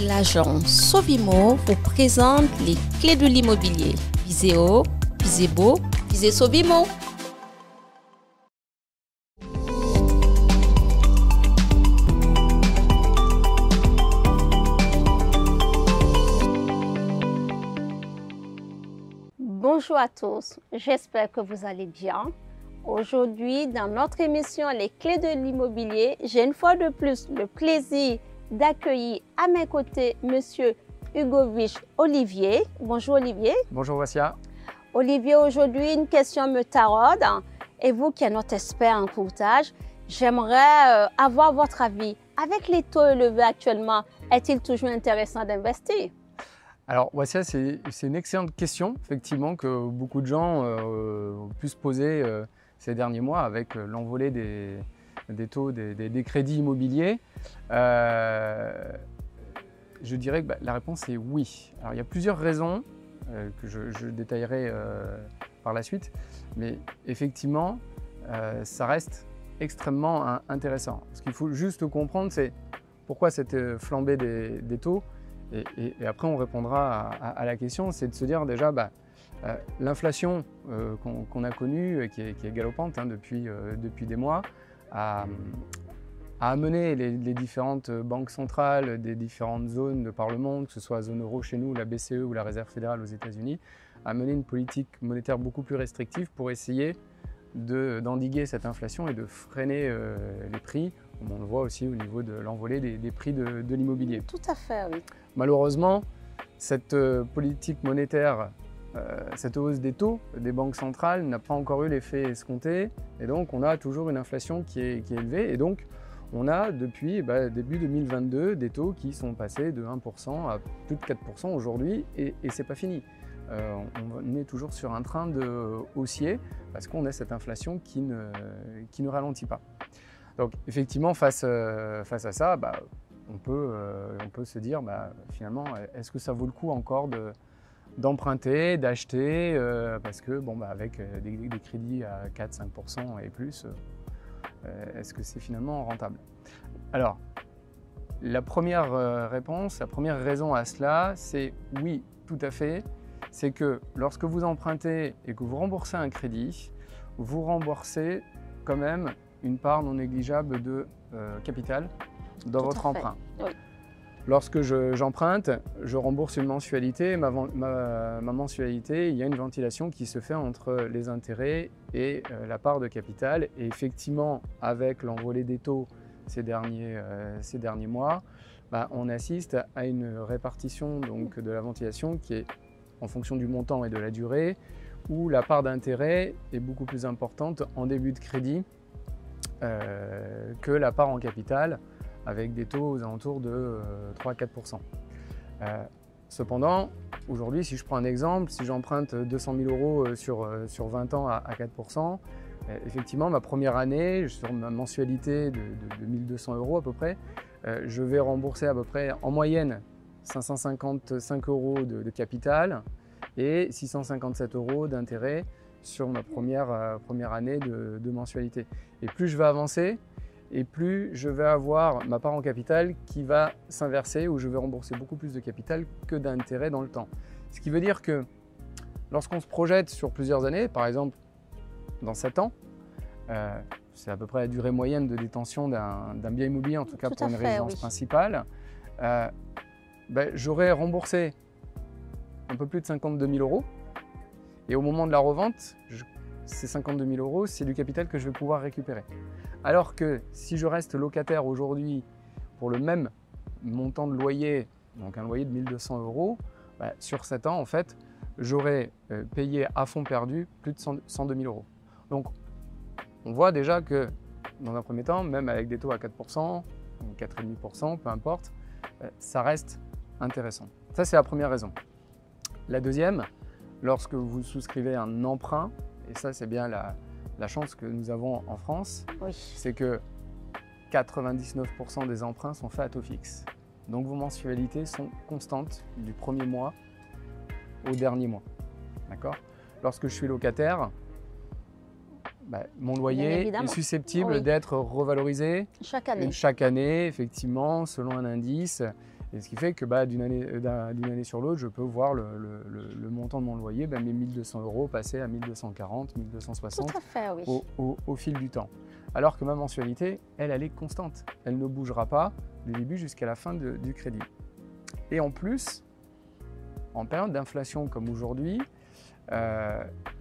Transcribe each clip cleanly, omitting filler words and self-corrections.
l'agent Sovimo vous présente les clés de l'immobilier. Visez haut, visez beau, visez Sovimo. Bonjour à tous, j'espère que vous allez bien. Aujourd'hui, dans notre émission Les clés de l'immobilier, j'ai une fois de plus le plaisir d'accueillir à mes côtés Monsieur Hugovich Olivier. Bonjour Olivier. Bonjour Wassia. Olivier, aujourd'hui, une question me taraude. Et vous qui êtes notre expert en courtage, j'aimerais avoir votre avis. Avec les taux élevés actuellement, est-il toujours intéressant d'investir? Alors Wassia, c'est une excellente question, effectivement, que beaucoup de gens ont pu se poser ces derniers mois avec l'envolée des taux des crédits immobiliers. Je dirais que la réponse est oui. Alors il y a plusieurs raisons que je détaillerai par la suite, mais effectivement, ça reste extrêmement intéressant. Ce qu'il faut juste comprendre, c'est pourquoi cette flambée des taux. Et après, on répondra à la question, c'est de se dire déjà, l'inflation qu'on a connue, qui est galopante depuis des mois, a amené les différentes banques centrales des différentes zones de par le monde, que ce soit la zone euro chez nous, la BCE ou la Réserve fédérale aux États-Unis, a mené une politique monétaire beaucoup plus restrictive pour essayer d'endiguer cette inflation et de freiner les prix, comme on le voit aussi au niveau de l'envolée des prix de l'immobilier. Tout à fait, oui. Malheureusement, cette politique monétaire, cette hausse des taux des banques centrales n'a pas encore eu l'effet escompté, et donc on a toujours une inflation qui est élevée, et donc on a depuis début 2022 des taux qui sont passés de 1% à plus de 4% aujourd'hui, et c'est pas fini. On est toujours sur un train de haussier parce qu'on a cette inflation qui ne ralentit pas. Donc effectivement, face à ça, on peut se dire finalement, est-ce que ça vaut le coup encore d'emprunter, d'acheter, parce que avec des crédits à 4-5% et plus, est-ce que c'est finalement rentable? Alors, la première réponse, la première raison à cela, c'est oui, tout à fait. C'est que lorsque vous empruntez et que vous remboursez un crédit, vous remboursez quand même une part non négligeable de capital dans votre emprunt. Oui. Lorsque j'emprunte, je rembourse une mensualité. Ma mensualité, il y a une ventilation qui se fait entre les intérêts et la part de capital. Et effectivement, avec l'envolée des taux ces derniers mois, on assiste à une répartition donc, de la ventilation qui est en fonction du montant et de la durée, où la part d'intérêt est beaucoup plus importante en début de crédit que la part en capital, avec des taux aux alentours de 3-4%. Cependant, aujourd'hui, si je prends un exemple, si j'emprunte 200 000 euros sur 20 ans à 4%, effectivement, ma première année, sur ma mensualité de 1 200 euros à peu près, je vais rembourser à peu près en moyenne 555 euros de capital et 657 euros d'intérêt sur ma première année de mensualité. Et plus je vais avancer, et plus je vais avoir ma part en capital qui va s'inverser, où je vais rembourser beaucoup plus de capital que d'intérêt dans le temps. Ce qui veut dire que lorsqu'on se projette sur plusieurs années, par exemple dans 7 ans, c'est à peu près la durée moyenne de détention d'un bien immobilier, en tout cas pour une résidence principale, j'aurai remboursé un peu plus de 52 000 euros. Et au moment de la revente, ces 52 000 euros, c'est du capital que je vais pouvoir récupérer. Alors que si je reste locataire aujourd'hui pour le même montant de loyer, donc un loyer de 1 200 euros, sur 7 ans, en fait, j'aurai payé à fond perdu plus de 102 000 euros. Donc, on voit déjà que dans un premier temps, même avec des taux à 4%, 4,5%, peu importe, ça reste intéressant. Ça, c'est la première raison. La deuxième, lorsque vous souscrivez un emprunt, et ça, c'est bien la chance que nous avons en France, oui, c'est que 99% des emprunts sont faits à taux fixe. Donc, vos mensualités sont constantes du premier mois au dernier mois. D'accord ? Lorsque je suis locataire, mon loyer est susceptible d'être revalorisé chaque année. Chaque année, effectivement, selon un indice. Et ce qui fait que d'une année sur l'autre, je peux voir le montant de mon loyer, mes 1 200 € passer à 1 240, 1 260 Tout à fait, oui. au fil du temps. Alors que ma mensualité, elle est constante. Elle ne bougera pas du début jusqu'à la fin du crédit. Et en plus, en période d'inflation comme aujourd'hui,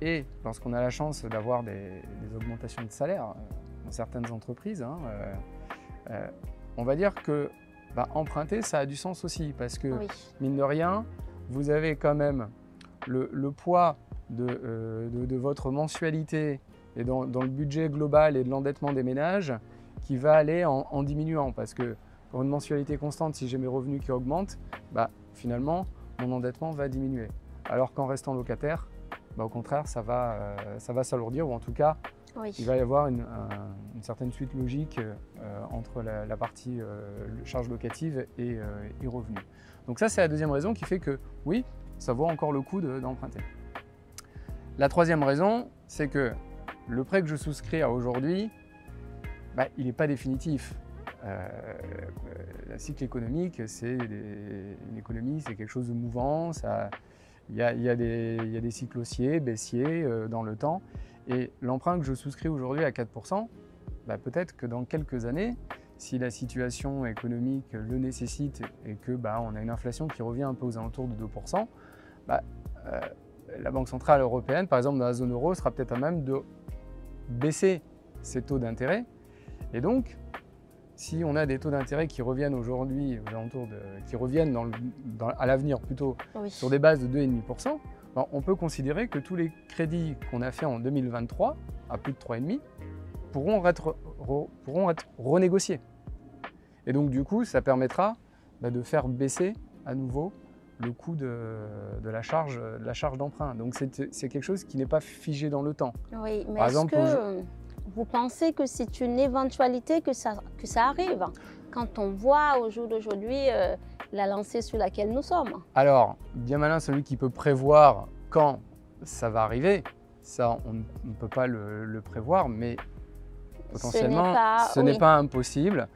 et lorsqu'on a la chance d'avoir des augmentations de salaire dans certaines entreprises, on va dire que emprunter, ça a du sens aussi, parce que, mine de rien, vous avez quand même le poids de votre mensualité et dans le budget global et de l'endettement des ménages qui va aller en diminuant, parce que pour une mensualité constante, si j'ai mes revenus qui augmentent, finalement, mon endettement va diminuer. Alors qu'en restant locataire, au contraire, ça va s'alourdir, ou en tout cas, il va y avoir une certaine suite logique entre la partie charge locative et revenus. Donc ça, c'est la deuxième raison qui fait que, oui, ça vaut encore le coup d'emprunter. La troisième raison, c'est que le prêt que je souscris à aujourd'hui, il n'est pas définitif. Le cycle économique, une économie, c'est quelque chose de mouvant. Il y a des cycles haussiers, baissiers dans le temps. Et l'emprunt que je souscris aujourd'hui à 4%, peut-être que dans quelques années, si la situation économique le nécessite et que on a une inflation qui revient un peu aux alentours de 2%, la Banque centrale européenne, par exemple dans la zone euro, sera peut-être à même de baisser ses taux d'intérêt. Et donc, si on a des taux d'intérêt qui reviennent aujourd'hui, qui reviennent à l'avenir plutôt sur des bases de 2,5%, on peut considérer que tous les crédits qu'on a fait en 2023, à plus de 3,5%, pourront être renégociés. Et donc du coup, ça permettra de faire baisser à nouveau le coût de la charge d'emprunt. Donc c'est quelque chose qui n'est pas figé dans le temps. Oui, mais est-ce que vous pensez que c'est une éventualité que ça arrive quand on voit au jour d'aujourd'hui la lancée sur laquelle nous sommes? Alors, bien malin celui qui peut prévoir quand ça va arriver. Ça, on ne peut pas le prévoir, mais potentiellement, ce n'est pas impossible.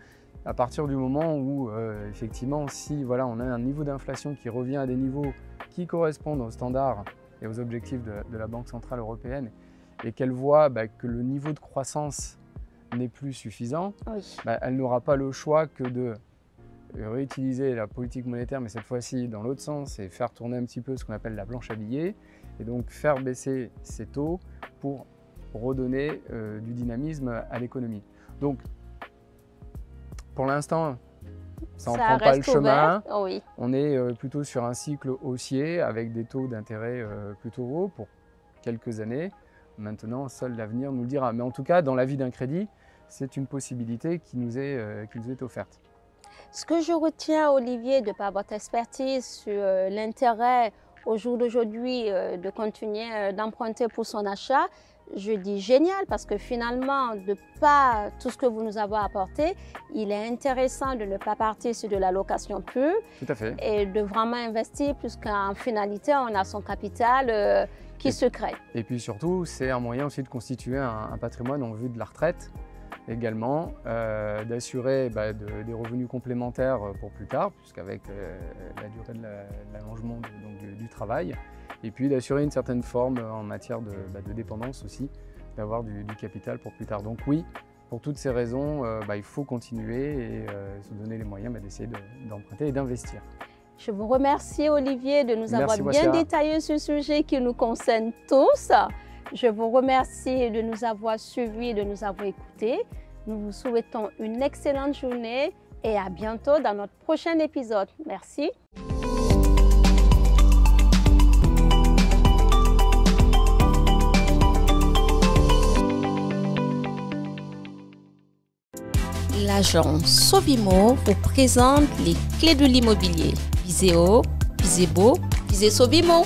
À partir du moment où, effectivement, si on a un niveau d'inflation qui revient à des niveaux qui correspondent aux standards et aux objectifs de la Banque centrale européenne, et qu'elle voit que le niveau de croissance n'est plus suffisant, elle n'aura pas le choix que de réutiliser la politique monétaire, mais cette fois-ci dans l'autre sens, et faire tourner un petit peu ce qu'on appelle la planche à billets, et donc faire baisser ses taux pour redonner du dynamisme à l'économie. Donc, pour l'instant, ça n'en prend pas le chemin. On est plutôt sur un cycle haussier avec des taux d'intérêt plutôt hauts pour quelques années. Maintenant, seul l'avenir nous le dira. Mais en tout cas, dans la vie d'un crédit, c'est une possibilité qui nous est offerte. Ce que je retiens, Olivier, de par votre expertise sur l'intérêt au jour d'aujourd'hui de continuer d'emprunter pour son achat, je dis génial, parce que finalement, de par tout ce que vous nous avez apporté, il est intéressant de ne pas partir sur de la location pure. Tout à fait. Et de vraiment investir, puisqu'en finalité, on a son capital qui se crée. Et puis surtout, c'est un moyen aussi de constituer un patrimoine en vue de la retraite, également, d'assurer des revenus complémentaires pour plus tard, puisqu'avec la durée de l'allongement du travail, et puis d'assurer une certaine forme en matière de dépendance aussi, d'avoir du capital pour plus tard. Donc oui, pour toutes ces raisons, il faut continuer et se donner les moyens d'essayer d'emprunter et d'investir. Je vous remercie, Olivier, de nous avoir bien détaillé ce sujet qui nous concerne tous. Je vous remercie de nous avoir suivis et de nous avoir écoutés. Nous vous souhaitons une excellente journée et à bientôt dans notre prochain épisode. Merci. L'agence Sovimo vous présente les clés de l'immobilier. Visez haut, visez beau, visez Sovimo.